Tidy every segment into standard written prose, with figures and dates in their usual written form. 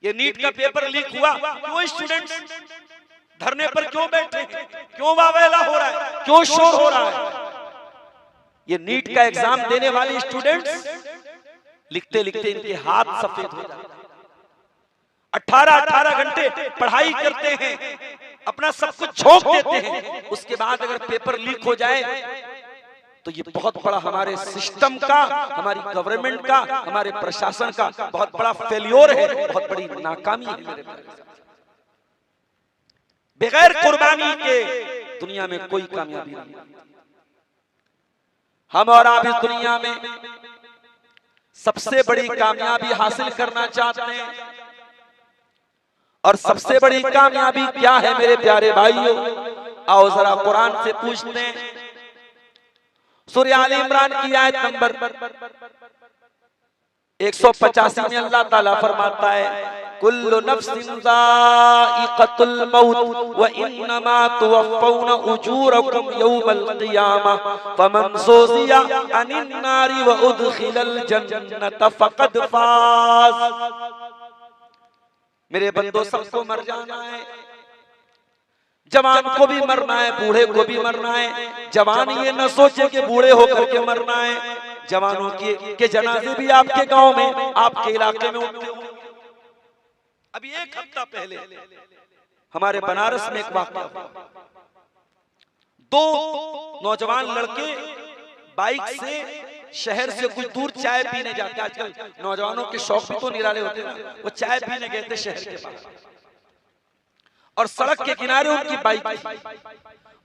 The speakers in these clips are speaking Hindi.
ये नीट का पेपर लीक हुआ, क्यों स्टूडेंट्स धरने पर क्यों बैठे, क्यों वावेला हो रहा है, क्यों शोर हो रहा है? ये नीट का एग्जाम देने वाले स्टूडेंट्स लिखते लिखते इनके हाथ सफेद हो जाते हैं। 18 घंटे पढ़ाई करते हैं, अपना सब कुछ झोंक देते हैं, उसके बाद अगर पेपर लीक हो जाए तो ये बहुत बड़ा हमारे सिस्टम का, हमारी गवर्नमेंट का, हमारे प्रशासन का बहुत बड़ा फेल्योर है, बहुत बड़ी नाकामी है मेरे प्यारे। बगैर कुर्बानी के दुनिया में कोई कामयाबी नहीं। हम और आप इस दुनिया में सबसे बड़ी कामयाबी हासिल करना चाहते हैं, और सबसे बड़ी कामयाबी क्या है मेरे प्यारे भाइयों? आओ जरा कुरान से पूछते हैं। सूरह आल इमरान की आयत नंबर 185 में अल्लाह ताला फरमाता है, कुल्लु नफ्सिन ज़ाइक़तुल मौत व इन्नमा तुवफ़्फ़ौना उजूरकुम यौमल क़ियामह फमन ज़ुज़िया अनिन नारि व उदखिलल जन्नत फ़क़द फ़ाज़। मेरे बंदो, सबको मर जाना है, जवान को भी मरना है, बूढ़े को भी मरना है। जवान ये न सोचे कि बूढ़े होकर के मरना है। जवानों के जनाजे भी आपके गांव में, आपके इलाके में उठते होंगे। अभी एक हफ्ता पहले हमारे बनारस में एक वाक़या हुआ। 2 नौजवान लड़के बाइक से शहर से कुछ दूर चाय पीने जाते। आजकल नौजवानों के शौक भी तो निराले होते हैं, वो चाय पीने गए थे शहर के पास, और सड़क के किनारे उनकी बाइक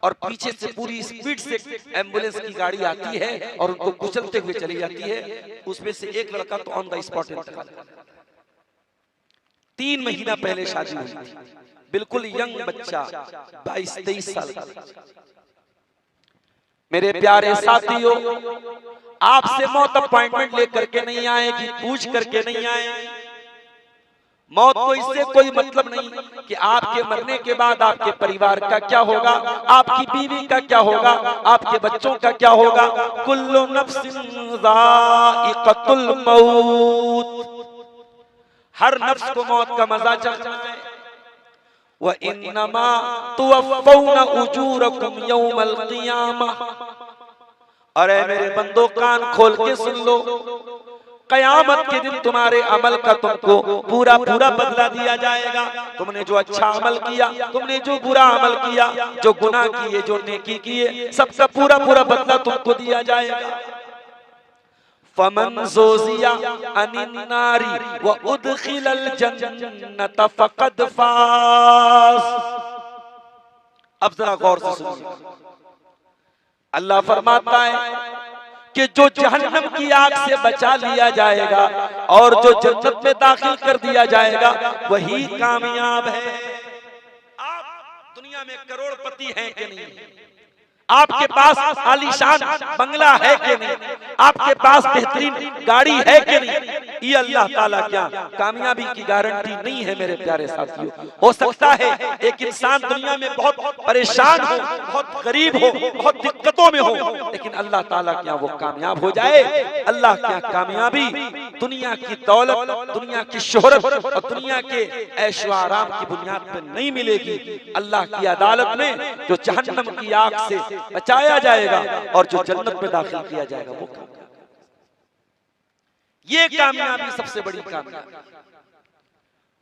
और पीछे से पूरी स्पीड से एम्बुलेंस की गाड़ी आती है और उनको कुचलते हुए चली जाती है। उसमें से एक लड़का तो ऑन द स्पॉट इंतकाल। 3 महीना पहले शादी हुई थी, बिल्कुल यंग बच्चा, 22-23 साल का। मेरे प्यारे साथियों, आपसे मौत अपॉइंटमेंट लेकर के नहीं आएगी, पूछ करके नहीं आएगी। मौत को इससे कोई मतलब नहीं कि आपके मरने के बाद आपके परिवार का क्या होगा, आपकी बीवी का क्या होगा, आपके बच्चों का क्या होगा। कुल्लु नफ्सिन ज़ाइक़तुल मौत, हर नफ्स को मौत का मजा चखना है। व इन्नमा तुवफ़्फ़ौना उजूरकुम यौमल क़ियामह, अरे मेरे बंदो कान खोल के सुन लो, कयामत के दिन तुम्हारे अमल का तुमको पूरा पूरा बदला दिया जाएगा। तुमने जो अच्छा अमल किया, तुमने जो बुरा अमल किया, जो गुनाह किए, जो नेकी किए, सबका पूरा पूरा बदला तुमको दिया जाएगा। फमन ज़ुज़िया अनिन नारी व उदखिलल जन्नत फ़क़द फ़ाज़। अब जरा गौर से सुनिए, अल्लाह फरमाता है कि जो जहन्नम की आग से बचा लिया जाएगा और जो जन्नत में दाखिल कर दिया जाएगा, वही कामयाब है। आप दुनिया में करोड़पति हैं कि नहीं? आपके पास आलीशान बंगला है कि नहीं? आपके पास बेहतरीन गाड़ी है कि नहीं? ये अल्लाह ताला क्या कामयाबी की गारंटी नहीं है मेरे प्यारे साथियों। हो सकता है एक इंसान दुनिया में बहुत परेशान हो, बहुत गरीब हो, बहुत दिक्कतों में हो, लेकिन अल्लाह ताला क्या वो कामयाब हो जाए? अल्लाह क्या कामयाबी दुनिया की दौलत, दुनिया की शोहरत और दुनिया के ऐशो आराम की बुनियाद पर नहीं मिलेगी। अल्लाह की अदालत में जो जहन्नम की आग से बचाया जाएगा और जो जन्नत में दाखिल किया जाएगा, वो ये कामयाबी सबसे बड़ी कामयाबी।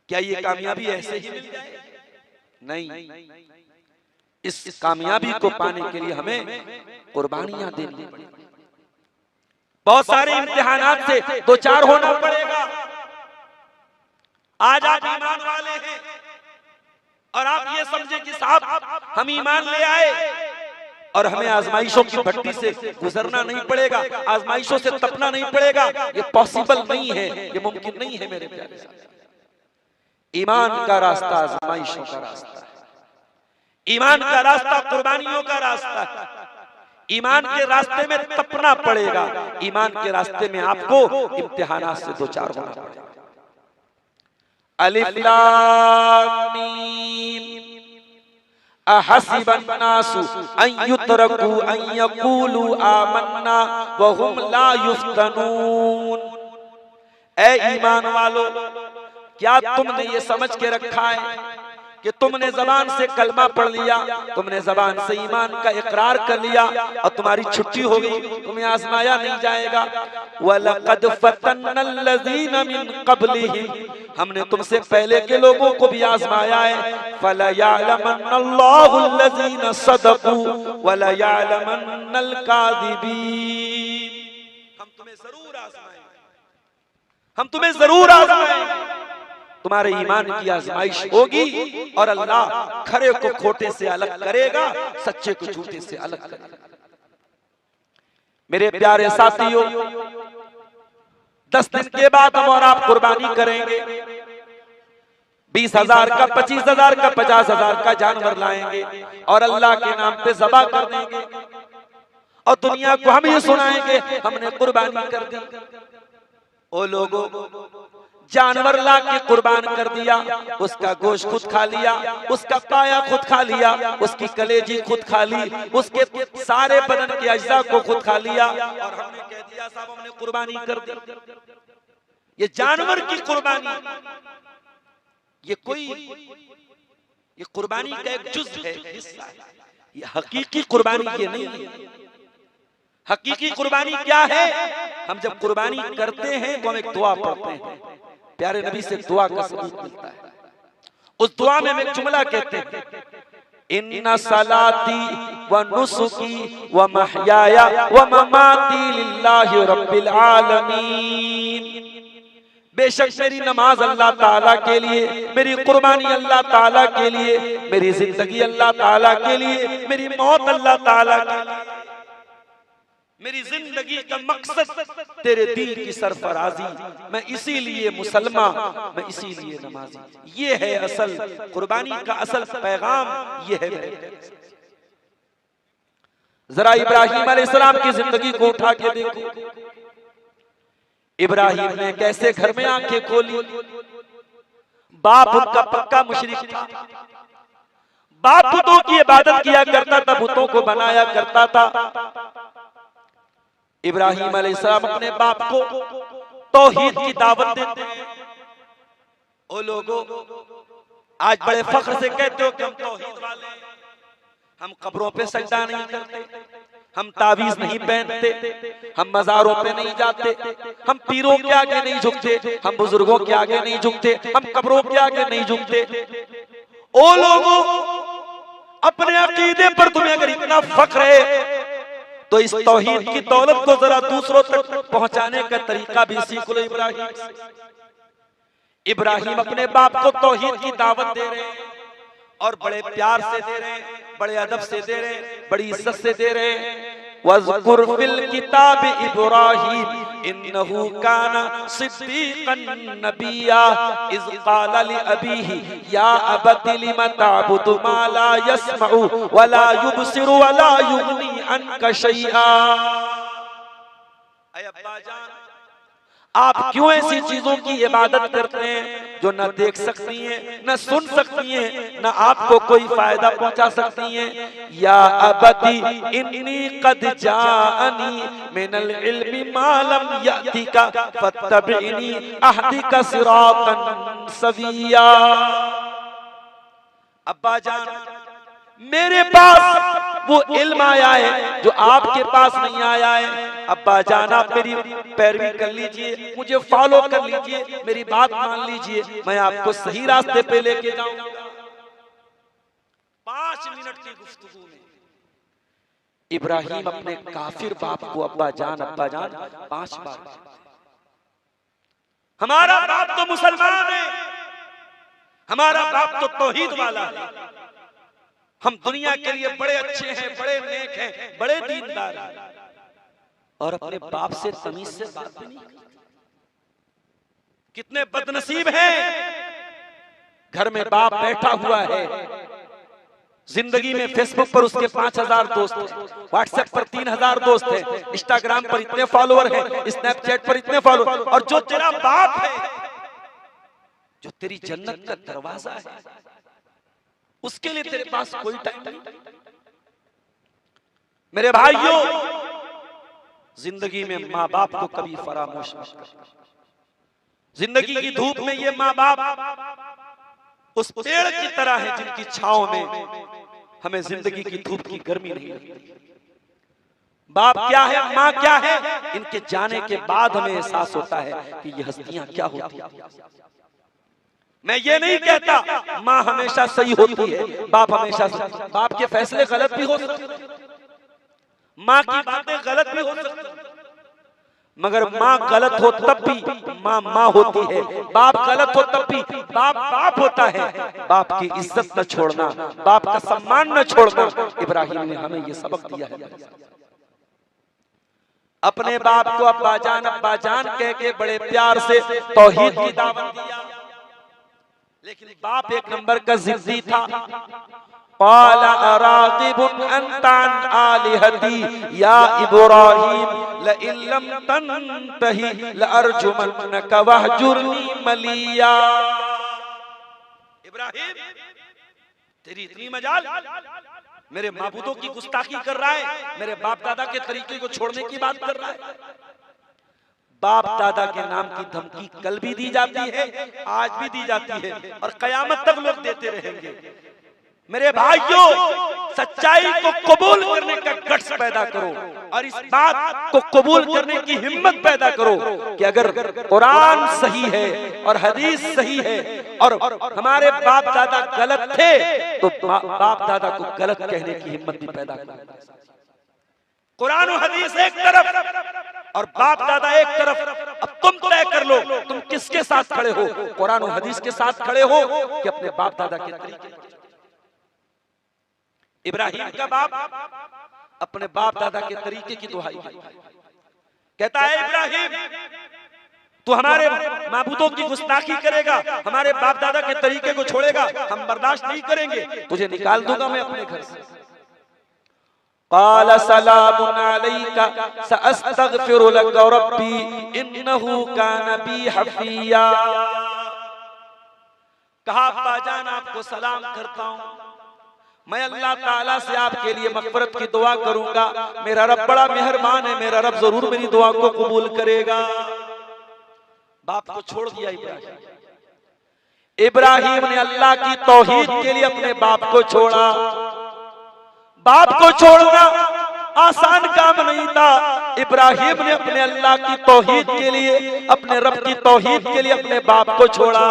क्या ये कामयाबी ऐसे ही मिल जाए? नहीं, इस कामयाबी को पाने के लिए हमें कुर्बानियां देनी पड़ेगी। बहुत सारे इम्तिहानात से 2-4 होना पड़ेगा। आज आप ईमान वाले हैं और आप ये समझे कि साहब हम ईमान ले आए और हमें आजमाइशों की भट्टी से गुजरना नहीं पड़ेगा, आजमाइशों से तपना नहीं पड़ेगा। ये पॉसिबल नहीं है, ये मुमकिन नहीं है मेरे प्यारे साथी। ईमान का रास्ता आजमाइशों का रास्ता है, ईमान का रास्ता कुर्बानियों का रास्ता है। ईमान के रास्ते में तपना पड़ेगा, ईमान के रास्ते में आपको इम्तिहानात से 2-4 होना पड़ेगा। अलिफ लाम मीम अहसिबन नासु अन युतरकू अन यकूलू आमन्ना व हुम ला युफ्तनून। ऐ ईमान वालो, क्या तुमने ये समझ के रखा है कि तुमने जबान से कलमा पढ़ लिया, तुमने जबान से ईमान का इकरार कर लिया और तुम्हारी छुट्टी हो गई, तुम्हें आजमाया नहीं जाएगा। वलक़द फ़तन्नल्लज़ीना मिन क़ब्लिहिम, हमने तुमसे पहले के लोगों को भी आजमाया है। फ़लयअलमन्नल्लाहुल्लज़ीना सदक़ू वलयअलमन्नल काज़िबीन, हम तुम्हें जरूर आजमाएंगे, हम तुम्हें जरूर आजमाएंगे। तुम्हारे ईमान की आजमाइश होगी और अल्लाह खरे को खोटे से अलग करेगा, सच्चे को झूठे से अलग करेगा। मेरे प्यारे साथियों, 10 दिन के बाद हम और आप कुर्बानी करेंगे। 20,000 का, 25,000 का, 50,000 का जानवर लाएंगे और अल्लाह के नाम पे ज़बह कर देंगे और दुनिया को हम ये सुनाएंगे हमने कुर्बानी कर दी। ओ लोगों, जानवर ला के कुर्बान कर दिया, उसका गोश्त खुद खा लिया, उसका पाया खुद खा लिया, उसकी कलेजी खुद खा ली, उसके सारे बदन के अज्जा को खुद खा लिया और हमने कह दिया साहब हमने कुर्बानी कर दी। ये जानवर की कुर्बानी, ये कुर्बानी का एक जुज़ है, हिस्सा है। ये हकीकी कुर्बानी ये नहीं है। हकीकी कुर्बानी क्या है? हम जब कुर्बानी करते हैं तो हम एक दुआ पढ़ते हैं, प्यारे नबी से दुआ का सबूत मिलता है। उस दुआ में हम एक जुमला कहते हैं, इन्ना सलाती व नुसुकी व महयाया व ममाती लिल्लाहि रब्बिल आलमीन। बेशक मेरी नमाज अल्लाह ताला के लिए, मेरी कुर्बानी अल्लाह ताला के लिए, मेरी जिंदगी अल्लाह ताला के लिए, मेरी मौत अल्लाह ताला के लिए, मेरी जिंदगी का मकसद तेरे दीन की सरफराजी, मैं इसीलिए मुसलमान, मैं इसीलिए नमाजी। ये है असल कुर्बानी का असल पैगाम, ये है। जरा इब्राहिम अलैहिस्सलाम की जिंदगी को उठा के देखो। इब्राहिम ने कैसे घर में आंखें खोली। बाप उनका पक्का मुशरिक था, बाप बुतों की इबादत किया करता था, बुतों को बनाया करता था। इब्राहिम अलैहिस्सलाम अपने बाप को तौहीद की दावत देते हैं। ओ लोगों, आज बड़े फख्र से कहते हो कि हम तौहीद वाले हैं, हम कब्रों पे सजदा नहीं करते, हम तावीज नहीं पहनते, हम मजारों पे नहीं जाते, हम पीरों के आगे नहीं झुकते, हम बुजुर्गों के आगे नहीं झुकते, हम कब्रों के आगे नहीं झुकते। ओ लोगों, अपने अकीदे पर तुम्हें अगर इतना फख्र है तो इस तौहीद की दौलत को जरा दूसरों तक पहुंचाने का तरीका भी सीख लो। इब्राहिम अपने बाप को तौहीद की दावत दे रहे हैं और बड़े प्यार से दे रहे हैं, बड़े अदब से दे रहे हैं, बड़ी इज्जत से दे रहे हैं। वज़कुर फिल किताब इब्राहिम इन्नहु काना सिद्दीक़न नबिय्या इज़ क़ाला लि अबीही या अबति लिमा तअबुदु मा ला यस्मउ व ला युबसिरु व ला युग़नी अन्का शैआ। ऐ अब्बा जान, आप क्यों ऐसी चीजों की इबादत करते हैं जो न देख सकती हैं, न सुन सकती हैं, न आपको कोई फायदा पहुंचा सकती हैं। या अबती इन्नी कद जाअनी मिनल इल्मी मा लम यातिका फत्तबिनी अहदिका सिरातन सविया। अब्बा जान, मेरे पास वो इल्म आया है जो आपके पास नहीं आया है। अब्बा जान, आप मेरी पैरवी कर लीजिए, मुझे फॉलो कर लीजिए, मेरी बात मान लीजिए, मैं आपको सही रास्ते पे लेके जाऊंगा। 5 मिनट की गुफ्तगू में इब्राहिम अपने काफिर बाप को अब्बा जान 5 बार। हमारा बाप तो मुसलमान है, हमारा बाप तो तौहीद वाला है, हम दुनिया के लिए बड़े अच्छे हैं, बड़े नेक हैं, बड़े दीनदार हैं, और अपने बाप से तमीज से बात नहीं करते। कितने बदनसीब हैं। घर में बाप बैठा हुआ है, जिंदगी में फेसबुक पर उसके 5,000 दोस्त हैं, व्हाट्सएप पर 3,000 दोस्त हैं, इंस्टाग्राम पर इतने फॉलोअर हैं, स्नैपचैट पर इतने फॉलोअर, और जो तेरा बाप है, जो तेरी जन्नत का दरवाजा है, उसके लिए तेरे पास कोई टाइम नहीं। मेरे भाइयों, जिंदगी में माँ बाप को कभी फरामोश मत करना। जिंदगी की धूप में ये माँ बाप उस पेड़ की तरह है जिनकी छांव में हमें जिंदगी की धूप की गर्मी नहीं लगती। बाप क्या है, माँ क्या है, इनके जाने के बाद हमें एहसास होता है कि ये हस्तियां क्या होती हैं। मैं ये नहीं कहता माँ हमेशा सही होती है, बाप हमेशा सही। बाप के फैसले गलत भी हो सकते, माँ की बातें गलत भी हो सकती, मगर माँ गलत हो तब भी माँ माँ होती है, बाप गलत हो तब भी बाप बाप होता है। बाप की इज्जत न छोड़ना, बाप का सम्मान न छोड़ना, इब्राहिम ने हमें ये सबक दिया है। अपने बाप को अब्बा जान कह के बड़े प्यार से तौहीद की दावत दिया, लेकिन बाप एक नंबर का जिद्दी था। क़ाल अराग़िबुन अंता अन आलिहती या इब्राहीम लइन लम तंतही लअरजुमन्नका वहजुरनी मलिया। इब्राहिम, तेरी इतनी मजाल, मेरे माबूदों की गुस्ताखी कर रहा है, मेरे बाप दादा के तरीके को छोड़ने की बात कर रहा है। बाप दादा के नाम की धमकी कल भी दी जाती है, आज भी दी जाती है और कयामत तक लोग देते रहेंगे। मेरे भाइयों, सच्चाई को कबूल करने का गट्स पैदा करो और इस बात को कबूल करने की हिम्मत पैदा करो कि अगर कुरान सही है और हदीस सही है और हमारे बाप दादा गलत थे तो बाप दादा को गलत कहने की हिम्मत भी पैदा करो। कुरान और हदीस एक तरफ और बाप दादा एक तरफ। अब तुम तय कर लो तुम किसके साथ खड़े हो, कुरान और हदीस के साथ खड़े हो कि अपने बाप दादा के तरीके। इब्राहिम का बाप अपने बाप दादा के तरीके की दुहाई कहता है, इब्राहिम तू हमारे माबूदों की गुस्ताखी करेगा, हमारे बाप दादा के तरीके को छोड़ेगा, हम बर्दाश्त नहीं करेंगे, तुझे निकाल दूंगा मैं अपने घर से। क़ाल सलामुन अलैका सअस्तग़फिरु लक रब्बी इन्नहु कान बी हफ़िया। कहा, अब्बा जान आपको सलाम करता हूँ, मैं अल्लाह ताला से आपके लिए मग़फ़िरत की दुआ करूंगा, मेरा रब बड़ा मेहरबान है, मेरा रब जरूर मेरी दुआ को कबूल करेगा। बाप को छोड़ दिया इब्राहिम ने अल्लाह की तौहीद के लिए अपने बाप को छोड़ा। बाप को छोड़ना आसान काम नहीं था। इब्राहिम ने अपने अल्लाह की तौहीद के लिए, अपने रब की तौहीद के लिए अपने बाप को छोड़ा।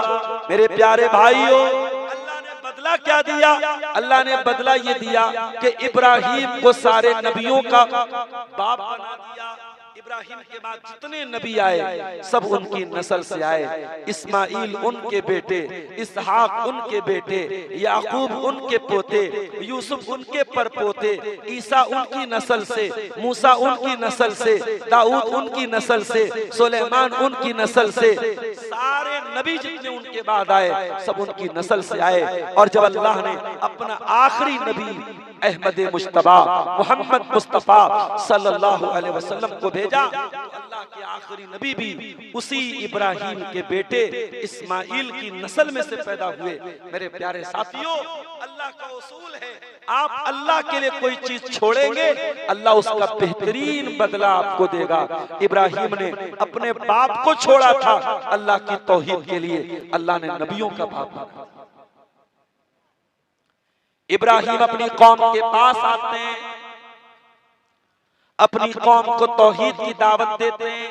मेरे प्यारे भाइयों, अल्लाह ने बदला क्या दिया? अल्लाह ने बदला ये दिया कि इब्राहिम को सारे नबियों का बाप बना दिया। इब्राहिम के बाद जितने नबी आए सब उनकी नस्ल से आए। इस्माइल उनके बेटे, इसहाक उनके बेटे, याकूब उनके पोते, यूसुफ उनके परपोते, ईसा उनकी नस्ल से, मूसा उनकी नस्ल से, दाऊद उनकी नस्ल से, सुलेमान उनकी नस्ल से। सारे नबी जितने उनके बाद आए सब उनकी नस्ल से आए। और जब अल्लाह ने अपना आखिरी नबी अहमद मुस्तफा मोहम्मद मुस्तफा सल्लल्लाहु अलैहि वसल्लम को भेजा, तो अल्लाह के आखिरी नबी भी उसी इब्राहिम के बेटे इस्माइल की नस्ल में से पैदा हुए। मेरे प्यारे साथियों, अल्लाह का उसूल है, आप अल्लाह के लिए कोई चीज छोड़ेंगे, अल्लाह उसका बेहतरीन बदला आपको देगा। इब्राहिम ने अपने बाप को छोड़ा था अल्लाह की तौहीद के लिए, अल्लाह ने नबियों का बाप बना। इब्राहिम अपनी कौम के पास आते हैं, अपनी कौम को तौहीद की दावत देते हैं।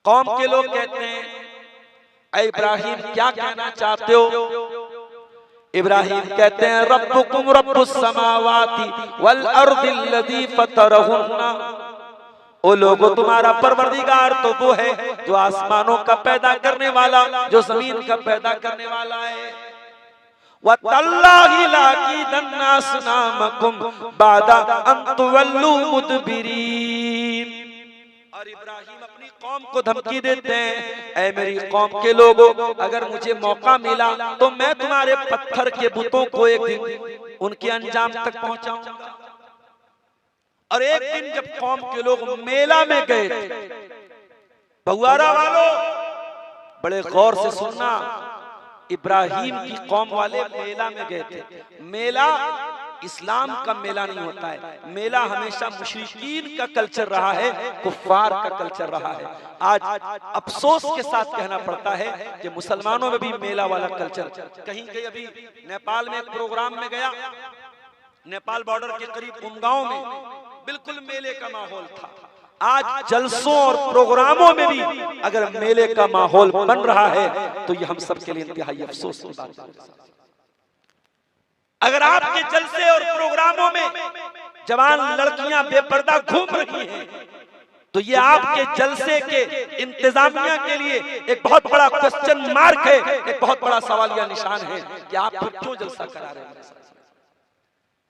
कौम के लोग कहते हैं, ऐ इब्राहिम क्या कहना चाहते हो? इब्राहिम कहते हैं, रब्बुकुम रब्बुस समावाति वल अर्दिल्लज़ी फतरहुन्ना। ओ लोगों, तुम्हारा परवरदिगार तो वो है जो आसमानों का पैदा करने वाला, जो जमीन का पैदा करने वाला है। वतल्लाहि लाकीदन्ना असनामकुम बादा अन तुवल्लू मुदबिरीन। और इब्राहिम अपनी कौम को धमकी देते हैं, ऐ मेरी कौम के लोगों, अगर मुझे मौका मिला तो मैं तुम्हारे पत्थर के बुतों को एक दिन उनके अंजाम तक पहुंचाऊंगा। और एक दिन जब कौम के लोग मेला में गए थे, बहुआरा वालों बड़े गौर से सुनना, इब्राहिम की कौम वाले मेला में गए थे। मेला इस्लाम का मेला नहीं होता है। मेला हमेशा मुशरिकीन का कल्चर रहा है, कुफ्फार का कल्चर रहा है। आज अफसोस के साथ कहना पड़ता है कि मुसलमानों में भी मेला वाला कल्चर। कहीं कहीं अभी नेपाल में एक प्रोग्राम में गया, नेपाल बॉर्डर के करीब उमगांव में बिल्कुल मेले का माहौल था। आज जलसों और प्रोग्रामों में भी अगर मेले का माहौल बन रहा है तो ये हम सब के लिए इंतहाई अफसोस की बात है। अगर आपके जलसे और प्रोग्रामों में जवान लड़कियां बेपर्दा घूम रही हैं तो ये आपके जलसे के इंतजामिया के लिए एक बहुत बड़ा क्वेश्चन मार्क है, एक बहुत बड़ा सवालिया निशान है कि आप फिर क्यों जलसा करा रहे हैं।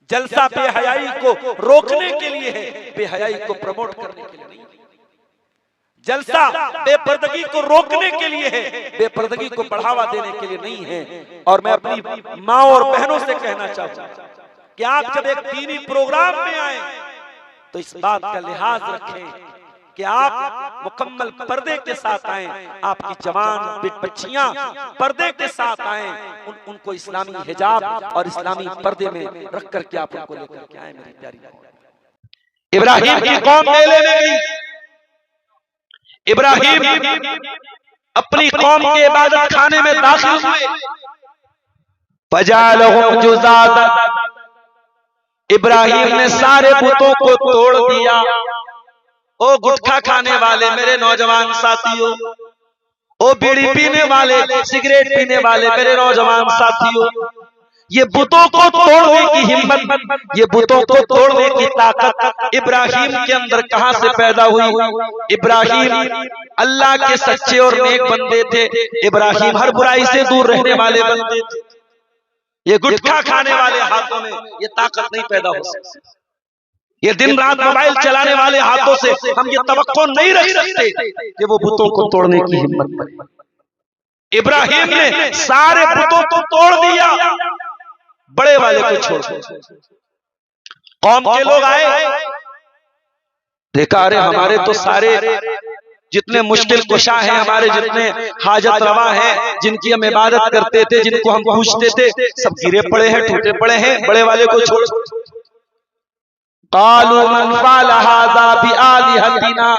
जलसा बेहयाई को रोकने के लिए है, बेहयाई को प्रमोट करने के लिए नहीं। जलसा बेपर्दगी को रोकने के लिए है, बेपर्दगी को बढ़ावा देने के लिए नहीं है। और मैं अपनी माँ और बहनों से कहना चाहूंगा कि आप जब एक दीनी प्रोग्राम में आए तो इस बात का लिहाज रखें कि आप मुकम्मल पर्दे के साथ आए, आपकी जवान बच्चियां पर्दे के साथ आए, उनको इस्लामी हिजाब और इस्लामी पर्दे में रख करके आप उनको लेकर के आए। मेरी प्यारी इब्राहिम की कौम मेले में गई। इब्राहिम अपनी कौम के इबादत खाने में दाखिल हुए। फजालहुम जुज़ादा, इब्राहिम ने सारे बुतों को तोड़ दिया। ओ गुटखा खाने वाले मेरे नौजवान साथियों, ओ बीड़ी पीने वाले, सिगरेट पीने वाले मेरे नौजवान साथियों, ये बुतों को तोड़ने की हिम्मत, ये बुतों को तोड़ने की ताकत इब्राहिम के अंदर कहां से पैदा हुई। इब्राहिम अल्लाह के सच्चे और नेक बंदे थे। इब्राहिम हर बुराई से दूर रहने वाले बंदे थे। ये गुटखा खाने वाले हाथों में ये ताकत नहीं पैदा हो सकती। ये दिन रात मोबाइल चलाने वाले हाथों से हम ये तवक्को नहीं रख सकते कि वो बुतों को तोड़ने की हिम्मत करे। इब्राहिम ने सारे बुतों को तोड़ दिया, बड़े वाले को छोड़। कौम के लोग आए, देखा अरे हमारे तो सारे जितने मुश्किल कुशा हैं, हमारे जितने हाजत रवा हैं, जिनकी हम इबादत करते थे, जिनको हम पूछते थे, सब गिरे पड़े हैं, टूटे पड़े हैं, बड़े वाले को छोड़। क़ालू मन फ़अल हाज़ा बिआलिहतिना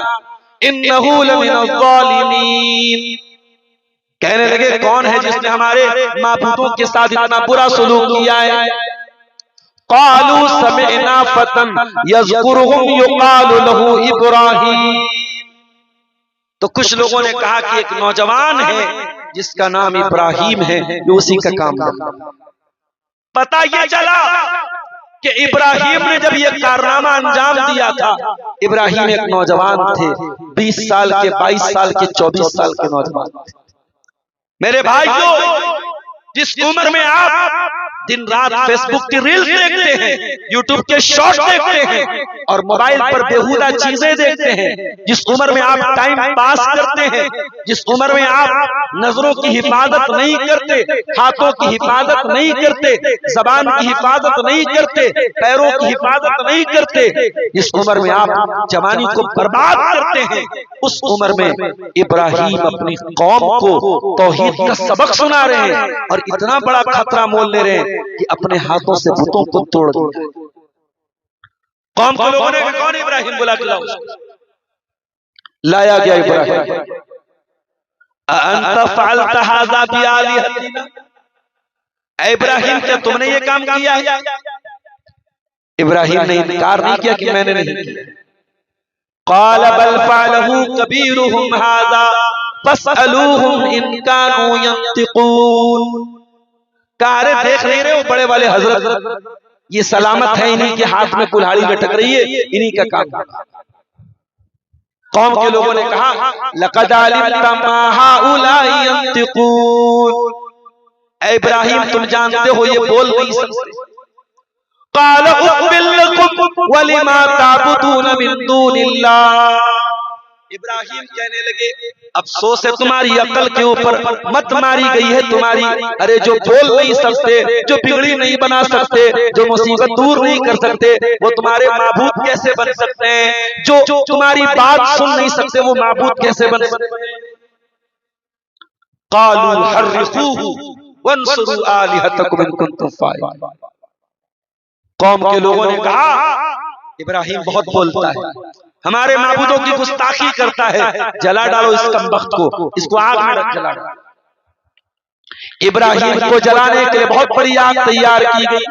इन्नहु लमिनज़्ज़ालिमीन, कहने लगे कौन है जिसने हमारे माबूदों के साथ इतना बुरा सलूक किया है। क़ालू समिअना फ़तन यज़कुरुहुम युक़ालु लहू इब्राहीम, तो कुछ लोगों ने कहा कि एक नौजवान है जिसका नाम इब्राहिम है, जो उसी का काम करता। पता ये चला कि इब्राहिम ने जब ये कारनामा अंजाम दिया था, इब्राहिम एक नौजवान थे, 20 साल के, 22 साल के, 24 साल के नौजवान थे। मेरे भाइयों, जिस उम्र में आप दिन रात फेसबुक की रील्स देखते हैं, यूट्यूब के शॉर्ट देखते हैं और मोबाइल पर बेहुदा चीजें देखते हैं, जिस उम्र में आप टाइम पास करते हैं, जिस उम्र में आप नजरों की हिफाजत नहीं करते, हाथों की हिफाजत नहीं करते, जबान की हिफाजत नहीं करते, पैरों की हिफाजत नहीं करते, जिस उम्र में आप जवानी को बर्बाद करते हैं, उस उम्र में इब्राहिम अपनी कौम को तौहीद का सबक सुना रहे हैं और इतना बड़ा खतरा मोल ले रहे हैं कि अपने हाथों से बुतों को तोड़ दिया। कौम के लोगों ने कौन इब्राहिम बुला के लाओ, लाया गया इब्राहिम। अंत फअलत हाज़ा बिआलिहतिना, इब्राहिम क्या तुमने ये काम किया है? इब्राहिम ने इनकार नहीं किया कि मैंने नहीं किया। क़ाल बल फ़अलहू कबीरुहुम हाज़ा फस्अलूहुम इन कानू यंतिक़ून, कारे देख नहीं रहे हो बड़े वाले हजरत, ये सलामत है, इन्हीं के हाथ में कुल्हाड़ी लटक रही है, इन्हीं का काम। कौम के लोगों ने कहा लक़द अलिमता मा हाउलाई यंतिक़ून, ऐ इब्राहिम तुम जानते हो ये बोल नहीं सकते। क़ाल उक़बिल लकुम वलिमा ताबुदून मिन दूनिल्लाह, इब्राहिम कहने लगे अफसोस है तुम्हारी अकल के ऊपर, मत मारी गई है तुम्हारी। अरे जो बोल नहीं सकते, जो बिगड़ी नहीं बना सकते, जो मुसीबत दूर नहीं कर सकते, वो तुम्हारे माबूद कैसे बन सकते हैं? जो तुम्हारी बात सुन नहीं सकते, वो माबूद कैसे बन सकते हैं? क़ालू हर्रिक़ूहु वन्सुरू आलिहतकुम इन कुंतुम फ़ाइलीन, कौम के लोगों ने कहा इब्राहिम बहुत बोलता है, हमारे माबूदों की गुस्ताखी करता है, जला डालो इस कमबख्त को, इसको आग में रख जला डालो। इब्राहिम को जलाने के लिए बहुत बड़ी आग तैयार की गई।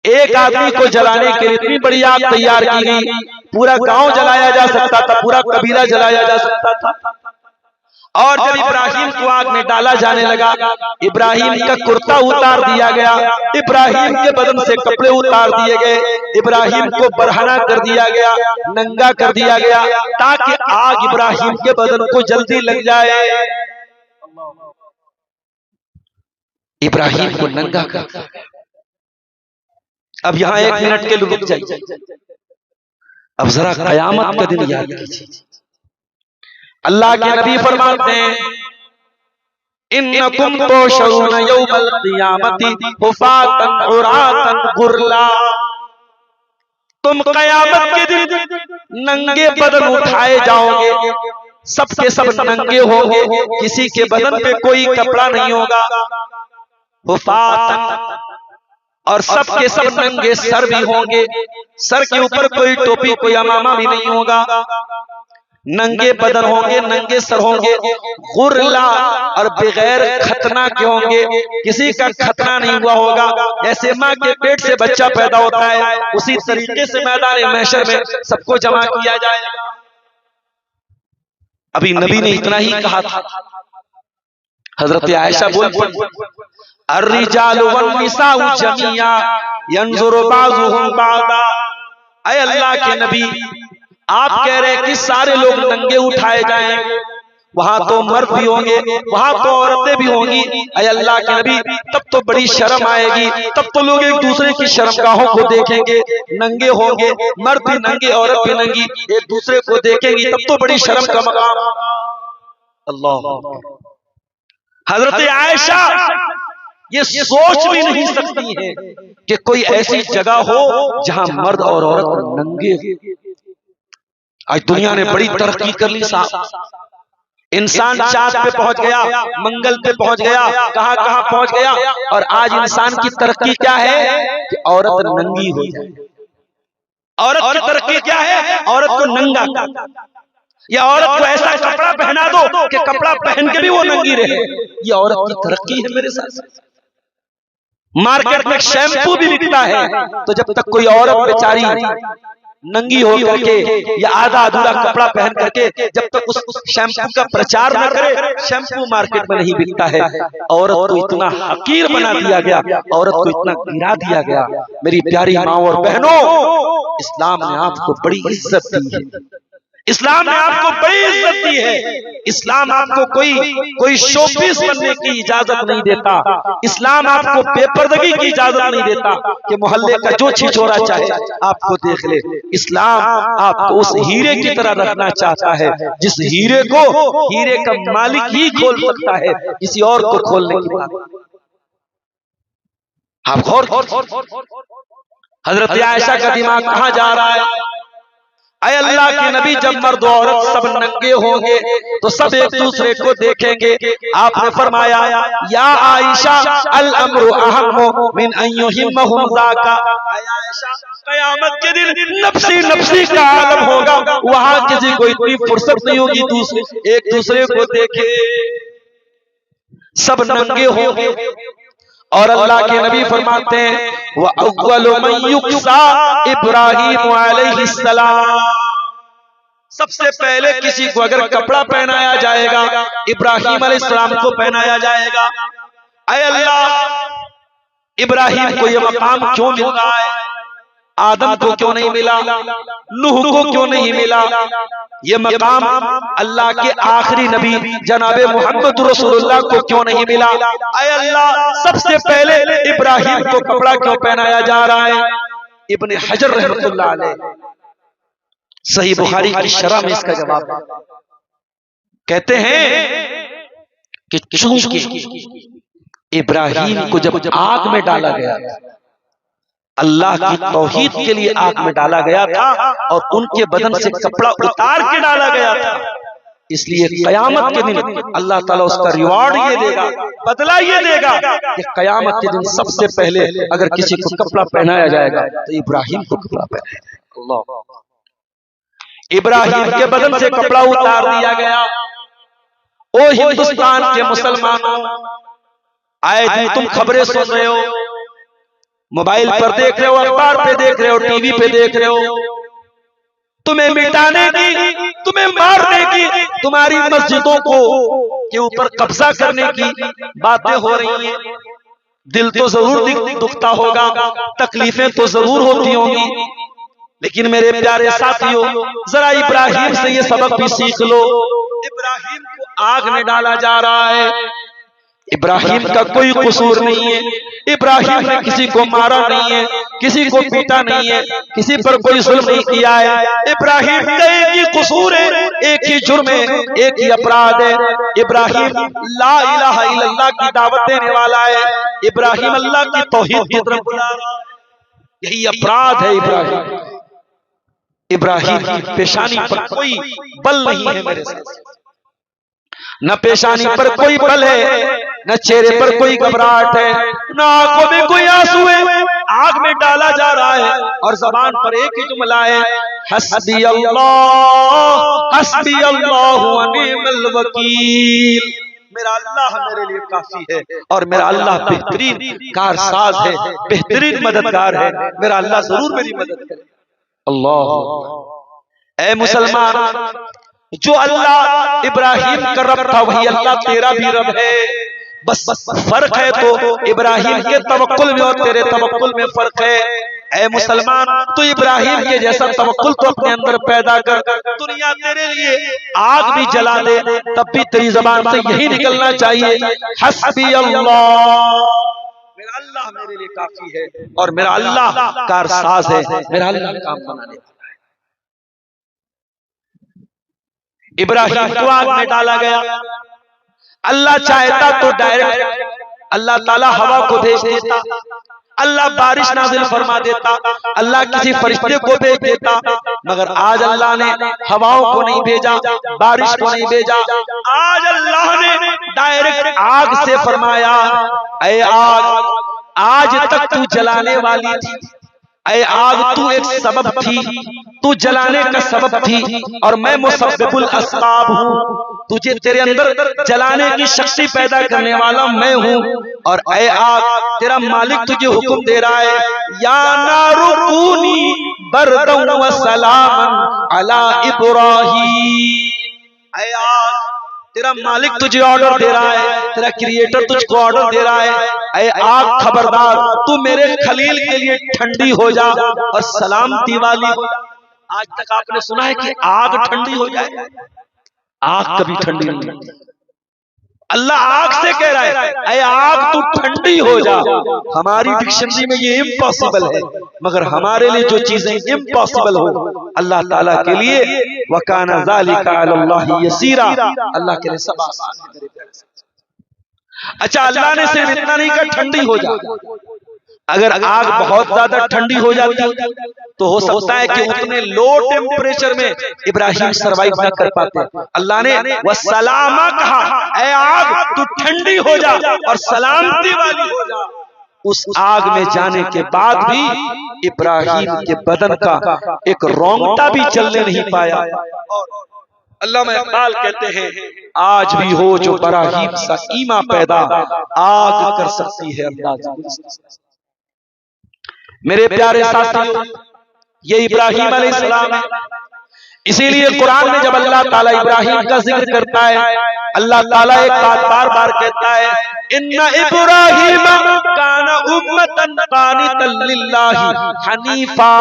एक आदमी को जलाने के लिए इतनी बड़ी आग तैयार की गई, पूरा गांव जलाया जा सकता था, पूरा कबीला जलाया जा सकता था। और जब इब्राहिम को आग में डाला जाने लगा, इब्राहिम का कुर्ता उतार दिया गया, इब्राहिम के बदन से कपड़े उतार दिए गए, इब्राहिम को बरहना कर दिया गया, नंगा कर दिया गया, ताकि आग इब्राहिम के बदन को जल्दी लग जाए। इब्राहिम को नंगा कर। अब यहां 1 मिनट के लिए रुक जाइए। अब जरा कयामत का दिन याद कीजिए। अल्लाह के नबी फरमाते हैं, इन्नकुम तुशरून यौमल क़ियामती हुफातन उरातन गुरला। तुम कयामत के दिन नंगे बदन उठाए जाओगे, सबके सब नंगे होंगे, किसी के बदन पे कोई कपड़ा नहीं होगा। हुफातन, और सबके सब नंगे सर भी होंगे, सर के ऊपर कोई टोपी कोई अमामा भी नहीं होगा, नंगे बदन होंगे, नंगे सर होंगे। गुरला, और बगैर खतना के होंगे, किसी का खतना नहीं हुआ होगा। जैसे माँ के पेट से बच्चा पैदा होता है, उसी तरीके से मैदान महशर में सबको जमा किया जाएगा। अभी नबी ने इतना ही कहा था। हजरत आयशा बोलती, अर्रिजालु वन्निसाउ जमीआ यंजुरु बाज़ुहुम बाज़ा। ऐ अल्लाह के नबी, आप कह रहे हैं कि सारे लोग नंगे उठाए जाएंगे, वहां तो मर्द भी होंगे, वहां तो औरतें भी होंगी। ऐ अल्लाह के नबी, तब तो बड़ी शर्म आएगी, तब तो लोग एक दूसरे की शर्मगाहों को देखेंगे, नंगे होंगे, मर्द भी नंगे, औरत भी नंगी, एक दूसरे को देखेंगी, तब तो बड़ी शर्म का मकाम। अल्लाह। हजरत आयशा ये सोच भी नहीं सकती है कि कोई ऐसी जगह हो जहां मर्द और औरत नंगे। आज दुनिया ने बड़ी तरक्की कर ली साहब, इंसान चांद पे पहुंच गया, मंगल पे पहुंच गया, कहां कहां पहुंच गया। और आज इंसान की तरक्की क्या है कि औरत नंगी हो जाए। औरत की तरक्की क्या है? औरत को नंगा, या औरत को ऐसा कपड़ा पहना दो कि कपड़ा पहन के भी वो नंगी रहे। ये औरत की तरक्की है मेरे साथ। मार्केट में शैम्पू भी बिकता है, तो जब तक कोई औरत बेचारी नंगी हो करके या आधा अधूरा कपड़ा पहन करके जब तक उस शैम्पू का प्रचार न करे, शैम्पू मार्केट में नहीं बिकता है। औरत को इतना हकीर बना दिया गया, औरत को इतना गिरा दिया गया। मेरी प्यारी माँ और बहनों, इस्लाम ने आपको बड़ी इज्जत दी है, इस्लाम ने आपको बड़ी इज्जत दी है। इस्लाम आपको कोई शोपीस बनने की इजाजत नहीं देता। इस्लाम आपको बेपर्दगी की इजाजत नहीं देता कि मोहल्ले का जो छिछोरा चाहे आपको देख ले। इस्लाम आपको उस हीरे की तरह रखना चाहता है जिस हीरे को हीरे का मालिक ही खोल सकता है, किसी और को खोलने की बात। आप गौर, हजरत आयशा का दिमाग कहां जा रहा है? ऐ अल्लाह के नबी, जब मर्द औरत सब नंगे होंगे तो सब एक दूसरे को देखेंगे। आपने फरमाया, या आयशा अल अम्रु अहम्मु मिन अन युहिम्महुम ज़ाका। क़यामत के दिन नफ्सी नफ्सी का आलम होगा, वहां किसी को इतनी फुर्सत नहीं होगी एक दूसरे को देखे, सब नंगे होंगे। और अल्लाह के नबी फरमाते हैं, व अव्वलु मन युक्सा इब्राहीम अलैहिस्सलाम। सबसे पहले किसी को अगर कपड़ा पहनाया जाएगा, इब्राहीम अलैहिस्सलाम को पहनाया जाएगा। ऐ अल्लाह, इब्राहीम को यह मकाम क्यों मिल रहा है? आदम को क्यों नहीं मिला? नूह को क्यों नहीं मिला? ये मकाम अल्लाह के आखिरी नबी जनाबे मोहम्मद रसूलुल्लाह को क्यों नहीं मिला? ऐ अल्लाह, सबसे पहले इब्राहीम को कपड़ा क्यों पहनाया जा रहा है? इब्ने हजर रहमतुल्लाह अलैह सही बुखारी की शरह में इसका जवाब कहते हैं कि चूंकि इब्राहीम को जब आग में डाला गया, अल्लाह की तौहीद के लिए आग में डाला गया था और उनके बदन से कपड़ा उतार के डाला गया था, इसलिए कयामत के दिन अल्लाह ताला उसका रिवार्ड ये देगा, बदला ये देगा कि कयामत के दिन सबसे पहले अगर किसी को कपड़ा पहनाया जाएगा तो इब्राहिम को कपड़ा पहनाया। अल्लाह, इब्राहिम के बदन से कपड़ा उतार दिया गया। ओ हिंदुस्तान के मुसलमानों, आए तुम खबरें सुन रहे हो, मोबाइल पर देख रहे हो, अखबार पे देख रहे हो, टीवी पे देख रहे हो, तुम्हें मिटाने की, तुम्हें मारने की, तुम्हारी मस्जिदों को के ऊपर कब्जा करने की बातें हो रही हैं। दिल तो जरूर दुखता होगा, तकलीफें तो जरूर होती होंगी, लेकिन मेरे प्यारे साथियों, जरा इब्राहिम से ये सबक भी सीख लो। इब्राहिम को आग में डाला जा रहा है, इब्राहिम का कोई कसूर नहीं है, इब्राहिम ने किसी को मारा नहीं है, किसी को पीटा नहीं है, किसी पर कोई जुल्म नहीं किया है। इब्राहिम का एक ही कसूर है, एक ही जुर्म है, एक ही अपराध है। इब्राहिम ला इलाहा इल्लल्लाह की दावत देने वाला है, इब्राहिम अल्लाह की तौहीद की तरफ बुला रहा है। यही अपराध है इब्राहिम। इब्राहिम की पेशानी पर कोई बल नहीं है मेरे साथ, न पेशानी पर कोई बल है, न चेहरे पर कोई घबराहट है, न आंखों में कोई आंसू है। आग में डाला जा रहा है और जबान पर एक ही जुमला है, हस्बी अल्लाह व निअमल वकील। मेरा अल्लाह मेरे लिए काफी है और मेरा अल्लाह बेहतरीन कारसाज है, बेहतरीन मददगार है। मेरा अल्लाह जरूर मेरी मदद करे। अल्लाह, ए मुसलमान, जो अल्लाह इब्राहिम का रब था वही अल्लाह तेरा भी रब है। बस फर्क है तो इब्राहिम के तवक्कुल में और तेरे तवक्कुल में फर्क है। ऐ मुसलमान, तो इब्राहिम के जैसा तवक्कुल तो अपने अंदर पैदा कर। दुनिया तेरे लिए आग भी जला दे तब भी तेरी जबान से यही निकलना चाहिए, हस्बी अल्लाह, मेरा अल्लाह मेरे लिए काफी है और मेरा अल्लाह कारसाज है, मेरा अल्लाह काम बनाने वाला है। इब्राहिम को आग में डाला गया। अल्लाह चाहता तो डायरेक्ट अल्लाह ताला हवा को भेज देता, अल्लाह बारिश नाजिल फरमा देता, अल्लाह किसी फरिश्ते को भेज देता, मगर आज अल्लाह ने हवाओं को नहीं भेजा, बारिश को नहीं भेजा। आज अल्लाह ने डायरेक्ट आग से फरमाया, ऐ आग, आज तक तू जलाने वाली थी, ऐ आग तू एक सबब थी, तू जलाने का सबब थी और मैं मुसब्बिबुल अस्बाब हूँ। तुझे तेरे अंदर जलाने की शक्ति पैदा करने वाला मैं हूँ। और ऐ आग, तेरा मालिक तुझे हुक्म दे रहा है, या नारु कूनी बरदन व सलामन अला इब्राहीम। ऐ आग, तेरा मालिक तुझे ऑर्डर दे रहा है, तेरा क्रिएटर तुझको ऑर्डर दे रहा है, ऐ आग खबरदार, तू मेरे खलील के लिए ठंडी हो जा और सलामती वाली हो जा। आज तक आपने सुना है कि आग ठंडी हो जाए? आग कभी ठंडी नहीं होती। अल्लाह आग से कह रहा है, ऐ आग तू ठंडी हो जा। हमारी डिक्शनरी में ये इम्पॉसिबल है, मगर हमारे लिए जो चीजें इम्पॉसिबल हो अल्लाह ताला के लिए वकाना ज़ालिका अलल्लाहि यसीरा, अल्लाह के लिए सब आसान है। अच्छा, अल्लाह ने सिर्फ इतना नहीं कहा ठंडी हो जा। अगर आग बहुत ज्यादा ठंडी हो जाती तो हो सकता है कि उतने लो टेम्परेचर में इब्राहिम सरवाइव ना कर पाते। अल्लाह ने वसलामा कहा, ऐ आग तू ठंडी हो जा और सलामती वाली हो जा। उस आग में जाने के बाद भी इब्राहिम के बदन का एक रोंगटा भी चलने नहीं पाया। और अल्लामा इकबाल कहते हैं, आज भी हो जो इब्राहिम सा ईमा पैदा, आग कर सकती है अल्लाह। मेरे प्यारे साथियों, ये इब्राहिम अलैहिस्सलाम है। इसीलिए कुरान में जब अल्लाह ताला इब्राहिम का जिक्र करता है, अल्लाह ताला एक बात बार बार कहता है, इन्ना इब्राहिम काना उम्मतन कानितन लिल्लाहि हनीफा।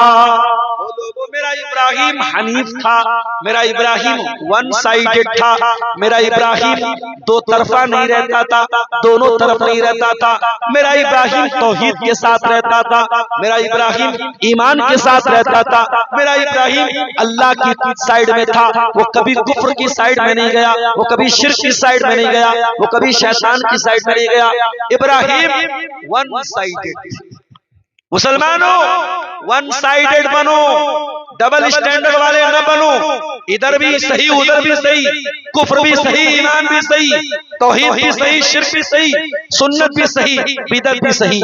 मेरा इब्राहिम हनीफ था, मेरा इब्राहिम वन साइडेड था, मेरा इब्राहिम दो तरफा नहीं रहता था, दोनों तरफ नहीं रहता था। मेरा इब्राहिम तौहीद के साथ रहता था, मेरा इब्राहिम ईमान के साथ रहता था, मेरा इब्राहिम अल्लाह की साइड में था, वो कभी कुफ्र की साइड में नहीं गया, वो कभी शिर्क की साइड में नहीं गया, वो कभी शैतान की साइड में नहीं गया। Ibrahim one sided. मुसलमानों वन साइडेड बनो, डबल स्टैंडर्ड वाले न बनो, इधर भी सही उधर भी सही, कुफ्र भी सही ईमान भी सही, तौहीद भी सही शिर्क भी सही, सुन्नत भी सही बिदअत भी सही।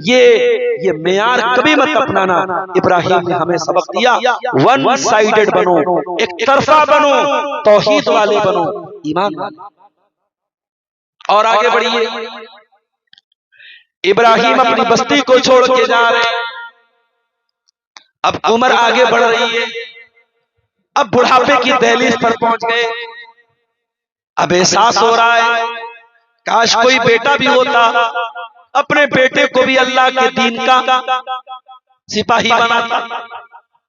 ये मेयार कभी मत अपनाना। इब्राहिम ने हमें सबक दिया, वन साइडेड बनो, एक तरफा बनो, तौहीद वाले बनो, ईमान वाले। और आगे बढ़िए, इब्राहिम अपनी बस्ती को छोड़ के जा रहे हैं। अब उम्र आगे बढ़ रही है, अब बुढ़ापे की दहलीज पर पहुंच गए। अब एहसास हो रहा है काश कोई बेटा भी होता, अपने बेटे को भी अल्लाह के दीन का सिपाही बनाता,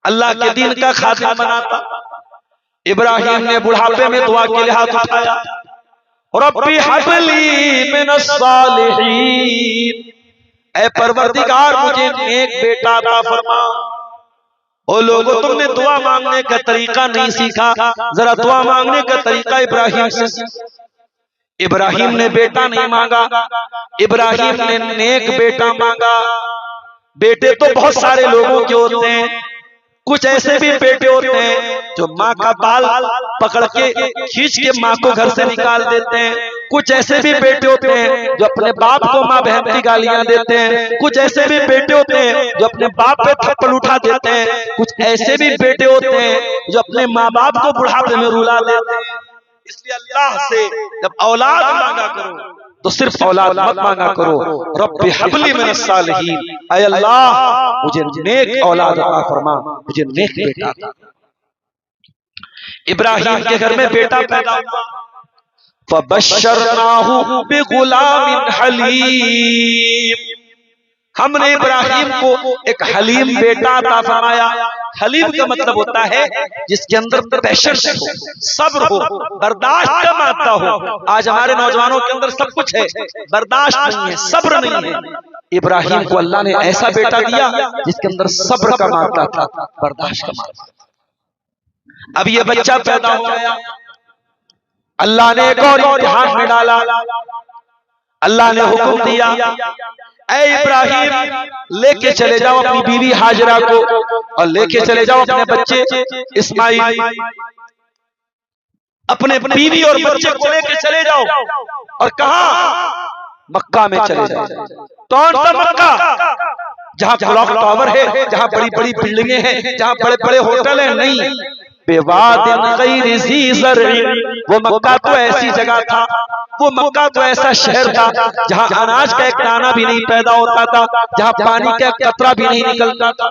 अल्लाह के दीन का खादिम बनाता। इब्राहिम ने बुढ़ापे में दुआ के लिए हाथ उठाया, रब्बी हबली मिनस सालिहीन, ऐ परवरदिगार मुझे नेक बेटा अता फरमा। ओ लोगों, तुमने दुआ मांगने का तरीका नहीं सीखा, जरा दुआ मांगने का तरीका इब्राहिम से सीखो। इब्राहिम ने बेटा नहीं मांगा, इब्राहिम ने नेक बेटा मांगा। बेटे तो बहुत सारे लोगों के होते हैं, कुछ ऐसे भी बेटे होते हैं जो माँ का बाल पकड़ के खींच के माँ को घर से निकाल देते हैं। कुछ ऐसे भी बेटे होते हैं जो अपने बाप को माँ बहन की गालियां देते हैं। कुछ ऐसे भी बेटे होते हैं जो अपने बाप पे थप्पड़ उठा देते हैं। कुछ ऐसे भी बेटे होते हैं जो अपने माँ बाप को बुढ़ापे में रुला देते हैं। इसलिए अल्लाह से जब औलाद मांगा करो तो सिर्फ औलाद मत मांगा करो, रब्बी हबली मिनस सालिहीन, ऐ अल्लाह मुझे नेक औलाद अता फरमा, मुझे नेक बेटा अता। इब्राहिम के घर में बेटा पैदा हुआ, फबश्शरनाहु बिगुलामिन हलीम, हमने इब्राहिम को एक हलीम बेटा अता फरमाया। हलीम का मतलब होता है जिसके अंदर पेशेंस हो, सब्र हो, बर्दाश्त का मात्रा हो। आज हमारे नौजवानों के अंदर सब कुछ है, बर्दाश्त नहीं है, सब्र नहीं है। इब्राहिम को अल्लाह ने ऐसा बेटा दिया जिसके अंदर सब्र का मात्रा था, बर्दाश्त का मात्रा। अब ये बच्चा पैदा हो गया, अल्लाह ने एक और इम्तिहान में डाला। अल्लाह ने हुक्म दिया, ऐ इब्राहिम लेके चले जाओ अपनी बीवी हाजरा को और लेके चले जाओ अपने बच्चे इस्माइल, अपने बीवी और बच्चे को लेके चले जाओ। और कहा? मक्का में चले जाओ। कौन सा मक्का? जहां क्लॉक टावर है, जहां बड़ी बड़ी बिल्डिंगें हैं, जहां बड़े बड़े होटल हैं। नहीं, बेवादिन गैरि ज़ी ज़र्इन, वो मक्का तो ऐसी जगह था, वो मक्का तो ऐसा शहर था जहां अनाज का एक दाना भी नहीं पैदा होता था, जहां पानी का एक कतरा भी नहीं निकलता था।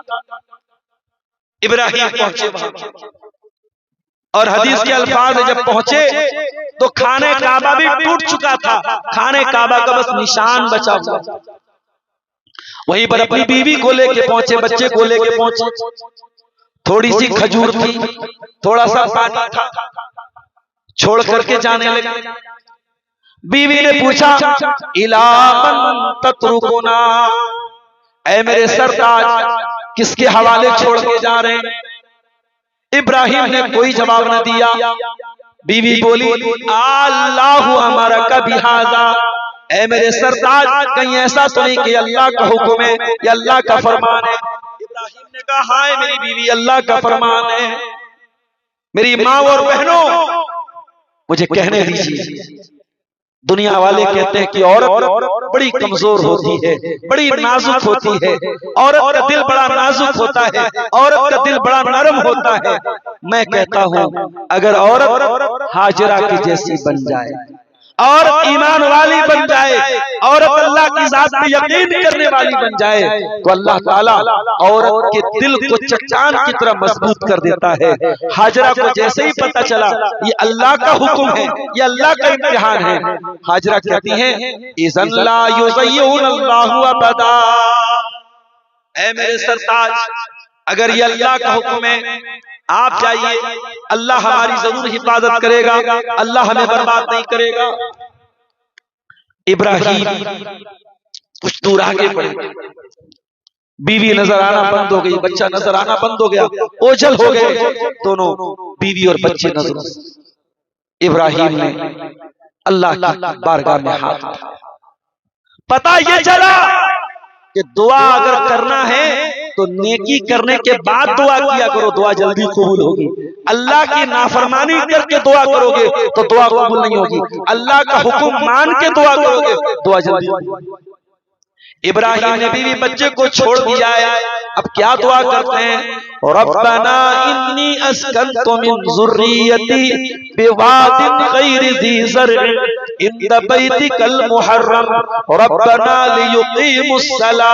इब्राहिम पहुंचे वहां और हदीस के अल्फाज में जब पहुंचे तो खाने काबा भी टूट चुका था, खाने काबा का बस निशान बचा हुआ। वहीं पर अपनी बीवी को लेके पहुंचे, बच्चे को लेके पहुंचे। थोड़ी सी खजूर थी, थोड़ा सा पानी था, छोड़ करके जाने लगे। बीवी ने पूछा, इला मन तत्रुकुना, ऐ मेरे सरताज किसके हवाले छोड़ के जा रहे हैं? इब्राहिम ने कोई जवाब न दिया। बीवी बोली, अल्लाहु अमरका बिहाज़ा, ऐ मेरे सरताज कहीं ऐसा तो नहीं कि अल्लाह का हुक्म है या अल्लाह का फरमान है? इब्राहिम ने कहा, हाय मेरी बीवी, अल्लाह का फरमान है। मेरी माँ और बहनों, मुझे कहने दीजिए, दुनिया वाले कहते हैं कि औरत बड़ी कमजोर होती है, बड़ी नाजुक होती है, औरत का दिल बड़ा नाजुक होता है, औरत का दिल बड़ा नरम होता है। मैं कहता हूं, अगर औरत हाजरा की जैसी बन जाए, औरत ईमान वाली बन जाए, औरत अल्लाह की जात पे यकीन करने वाली बन जाए, तो अल्लाह ताला औरत के दिल को चट्टान की तरह मजबूत कर देता है। हाजरा को जैसे ही पता चला ये अल्लाह का हुक्म है, ये अल्लाह का इम्तिहान है, हाजरा कहती है, इज़न ला युज़य्युनल्लाहु अबदा, ऐ मेरे सरताज अगर ये अल्लाह का हुक्म है, आप जाइए, अल्लाह हमारी जरूर हिफाजत करेगा, अल्लाह हमें बर्बाद नहीं करेगा। इब्राहिम कुछ दूर आगे बढ़े, बीवी नजर आना बंद हो गई, बच्चा नजर आना बंद हो गया, ओझल हो गए दोनों बीवी और बच्चे नजर। इब्राहिम ने अल्लाह की बारगाह में हाथ उठाया। पता ये चला कि दुआ अगर करना है तो नेकी करने के बाद दुआ किया करो, दुआ जल्दी कबूल होगी। अल्लाह की नाफरमानी करके दुआ करोगे तो दुआ कबूल नहीं होगी। अल्लाह का हुक्म मान के दुआ करोगे दुआ जल्दी होगी। इब्राहिम ने बीवी बच्चे को छोड़ दिया है, अब क्या दुआ करते हैं? रब्बना इन्नी अस्कनतु मिन ज़ुर्रियती बिवादिन गैरि ज़ी ज़र्अ इंद बैतिकल मुहर्रम रब्बना लियुक़ीमुस्सलाह।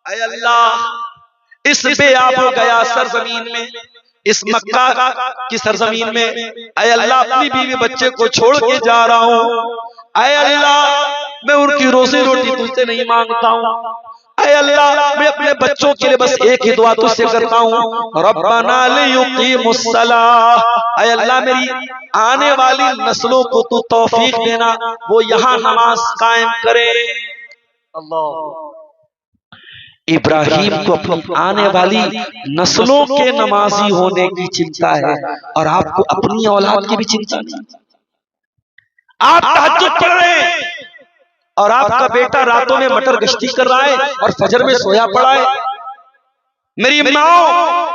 ऐ अल्लाह, इस बेआबो गया सरजमीन में, इस मक्का की सरजमीन में, ऐ अल्लाह अपनी बीवी बच्चे को छोड़ के जा रहा हूँ। ऐ अल्लाह, मैं उनकी रोजी रोटी तुझसे नहीं मांगता हूँ। ऐ अल्लाह, मैं अपने बच्चों के लिए बस एक ही दुआ तुझसे करता हूँ, रब्बना लियुक़ीमुस्सलाह। ऐ अल्लाह, मेरी आने वाली नस्लों को तू तौफीक देना, वो यहाँ नमाज कायम करे। अल्लाह, इब्राहिम को अपनी आने वाली नस्लों के नमाजी होने की चिंता है, और आपको अपनी औलाद की भी चिंता नहीं। आप तहज्जुद पढ़ रहे हैं और आपका बेटा रातों में मटर गश्ती कर रहा है और फजर में सोया पड़ा है। मेरी माओ,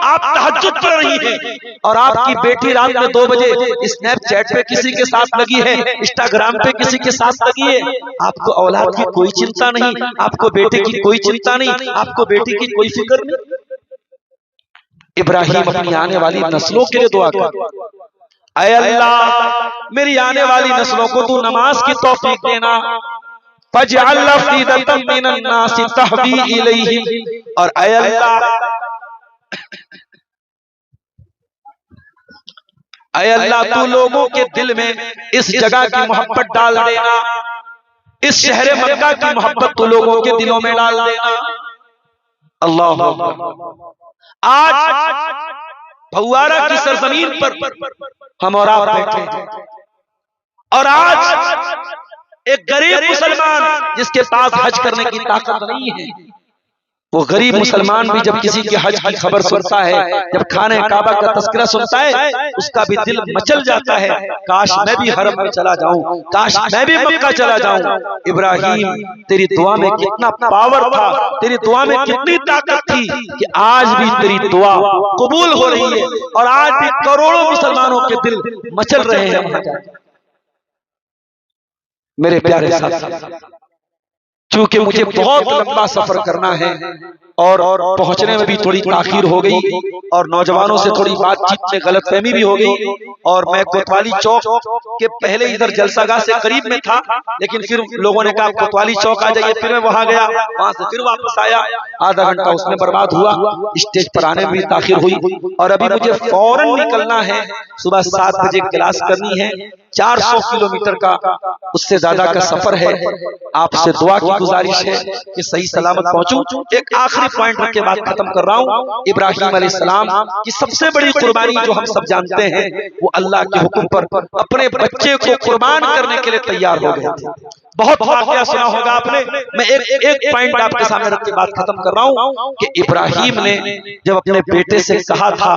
आप तहज्जुद पढ़ रही हैं और आपकी बेटी रात में 2 बजे स्नैपचैट पे किसी के साथ लगी है, इंस्टाग्राम पे किसी के साथ लगी है। आपको औलाद की कोई चिंता नहीं, आपको बेटे की कोई चिंता नहीं, आपको बेटी की कोई फिक्र नहीं। इब्राहिम अपनी आने वाली नस्लों के लिए दुआ कर, ऐ अल्लाह, मेरी आने वाली नस्लों को तू नमाज की तौफीक देना। फजअल अफ़ीदतम मिनन नास तहवी इलैहिम, और ऐ अल्लाह, ऐ अल्लाह, तू लोगों के दिल में इस जगह की मोहब्बत डाल देना, इस शहर मक्का की मोहब्बत तू लोगों के दिलों में डाल देना। अल्लाह, आज फव्वारा की सरजमीन पर हम और आप बैठे हैं, और आज एक गरीब मुसलमान जिसके पास हज करने की ताकत नहीं है, वो गरीब मुसलमान भी जब किसी के हज की खबर सुनता है, जब खाने काबा का तस्करा सुनता है, उसका भी दिल मचल जाता है, काश मैं भी हरम में चला जाऊं, काश मैं भी मक्का चला जाऊं। इब्राहिम, तेरी दुआ में कितना पावर था, तेरी दुआ में कितनी ताकत थी कि आज भी तेरी दुआ कबूल हो रही है, और आज भी करोड़ों मुसलमानों के दिल मचल रहे हैं वहां जाकर। मेरे प्यारे साथ, चूंकि मुझे बहुत लंबा सफर करना है और पहुंचने में भी थोड़ी ताखीर हो गई, और नौजवानों से थोड़ी बातचीत में गलतफहमी भी हो गई, और मैं कोतवाली चौक के पहले इधर जलसागाह से करीब में था, लेकिन फिर लोगों ने कहा कोतवाली चौक आ जाइए, फिर मैं वहां गया, वहां से फिर वापस आया, आधा घंटा उसमें बर्बाद हुआ, स्टेज पर आने में भी ताखीर हुई, और अभी मुझे फौरन निकलना है। सुबह 7 बजे क्लास करनी है, 400 किलोमीटर का, उससे ज्यादा का सफर है। आपसे दुआ की गुजारिश है कि सही सलामत पहुंचूं। एक आखिरी पॉइंट रख के बात खत्म कर रहा हूं। इब्राहिम अलैहिस्सलाम की सबसे बड़ी कुर्बानी जो हम सब जानते हैं, वो अल्लाह के हुक्म पर अपने बच्चे को कुर्बान करने के लिए तैयार हो गए थे। बहुत वाकया सुना होगा आपने, मैं एक पॉइंट आपके सामने रख के बात खत्म कर रहा हूं कि इब्राहिम ने जब अपने बेटे से कहा था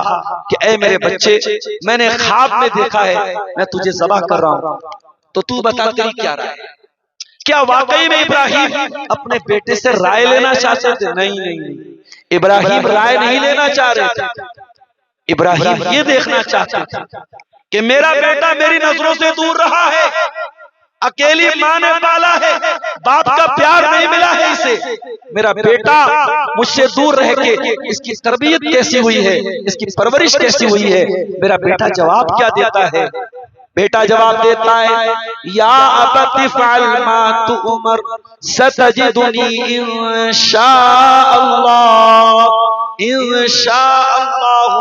कि ऐ मेरे बच्चे, मैंने ख्वाब में देखा है मैं तुझे ज़बह कर रहा हूं, तो तू बता तेरी क्या राय है? क्या वाकई में इब्राहिम अपने बेटे से राय लेना चाहते थे? नहीं, इब्राहिम राय नहीं लेना चाह रहे थे। इब्राहिम ये देखना चाहते थे कि मेरा बेटा मेरी नजरों से दूर रहा है, अकेली माँ ने पाला है, बाप का प्यार नहीं मिला है इसे, मेरा बेटा मुझसे दूर रह के इसकी तरबियत कैसी हुई है, इसकी परवरिश कैसी हुई है। मेरा बेटा जवाब क्या देता है? बेटा जवाब देता है, या अबति फ़अल मा तुअमर सतजिदुनी इंशाअल्लाह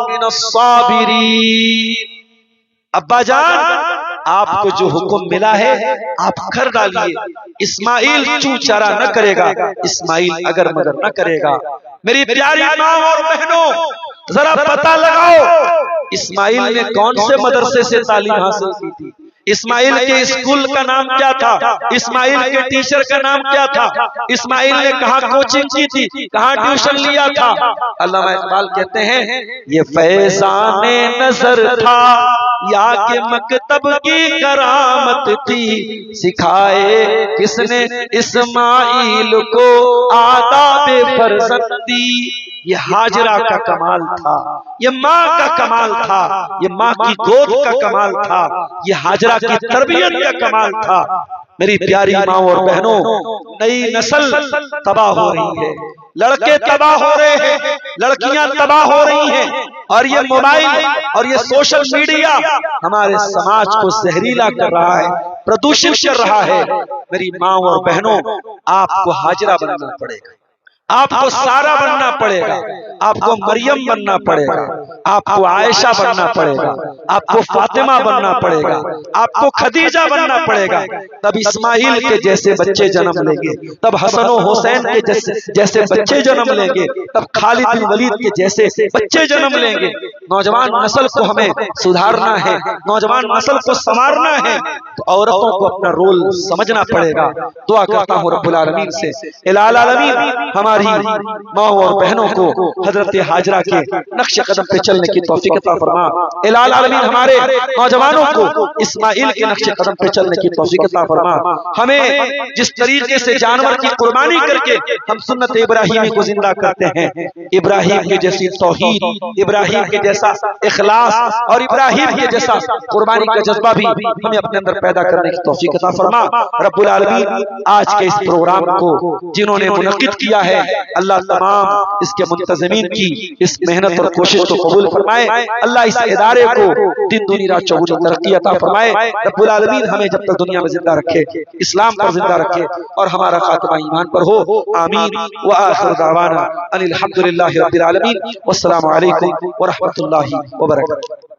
मिनस साबिरीन। अब्बा जान, आपको जो हुक्म मिला है आप कर डालिए। इस्माइल चू चारा न करेगा, इस्माइल अगर मगर न करेगा। मेरी प्यारी माँ और बहनों, जरा पता लगाओ इस्माइल ने कौन से मदरसे से तालीम हासिल की थी, इस्माइल के स्कूल का नाम क्या था, इस्माइल के टीचर का नाम क्या था, इस्माइल ने कहाँ कोचिंग की थी, कहाँ ट्यूशन लिया था। अल्लामा इकबाल कहते हैं, ये फैज़ाने नजर था या के मकतब की करामत थी, सिखाए किसने इस्माइल को आदाब फरजंदी। ये हाजरा का कमाल था, ये माँ का कमाल था, ये माँ की गोद का कमाल था, ये हाजरा की तरबियत का कमाल था। मेरी प्यारी माँ और बहनों, नई नस्ल तबाह हो रही है, लड़के तबाह हो रहे हैं, लड़कियां तबाह हो रही हैं, और ये मोबाइल और ये सोशल मीडिया हमारे समाज को जहरीला कर रहा है, प्रदूषित कर रहा है। मेरी माँ और बहनों, आपको हाजरा बनना पड़ेगा, आपको सारा बनना पड़ेगा, आपको मरियम बनना पड़ेगा, आपको आयशा बनना पड़ेगा, आपको फातिमा बनना पड़ेगा, आपको खदीजा बनना पड़ेगा। तब इस्माइल के जैसे बच्चे जन्म लेंगे, तब हसन और हुसैन के जैसे बच्चे जन्म लेंगे, तब खालिद बिन वलीद के जैसे बच्चे जन्म लेंगे। नौजवान नस्ल को हमें सुधारना है, नौजवान नस्ल को संवारना है, तो औरतों को अपना रोल समझना पड़ेगा। दुआ करता हूँ रब्बुल आलमीन से, इलाल आलमीन हमारी माँ और बहनों को हजरत हाजरा के नक्श कदम पे चलने की तौफीक अता फरमा। इलाल आलमीन हमारे नौजवानों को इस्माइल के नक्श कदम पे चलने की तौफीक अता फरमा। हमें जिस तरीके से जानवर की कुर्बानी करके हम सुन्नत इब्राहिमी को जिंदा करते हैं, इब्राहिम के जैसी तौहीद, इब्राहिम के जैसा इखलास और इब्राहिम के जैसा कुर्बानी का जज्बा भी हमें अपने अंदर पैदा करने की तौफीक अता फरमा। रब्बुल आलमीन आज के इस प्रोग्राम को जिन्होंने मुनक्किद किया है, अल्लाह तमाम इसके मुंतज़मीन की इस मेहनत और कोशिश को कबूल फरमाए। अल्लाह इस इदारे को दिन दुनी रात चौगुनी तरक्की अता फरमाए। रब्बुल आलमीन हमें जब तक दुनिया में जिंदा रखे, इस्लाम पर जिंदा रखे और हमारा खात्मा ईमान पर हो। आमीन व आखिर दावाना अनिल हम्दुलिल्लाहि रब्बिल आलमीन। वस्सलामु अलैकुम व रहमतुल्लाहि व बरकातुहू।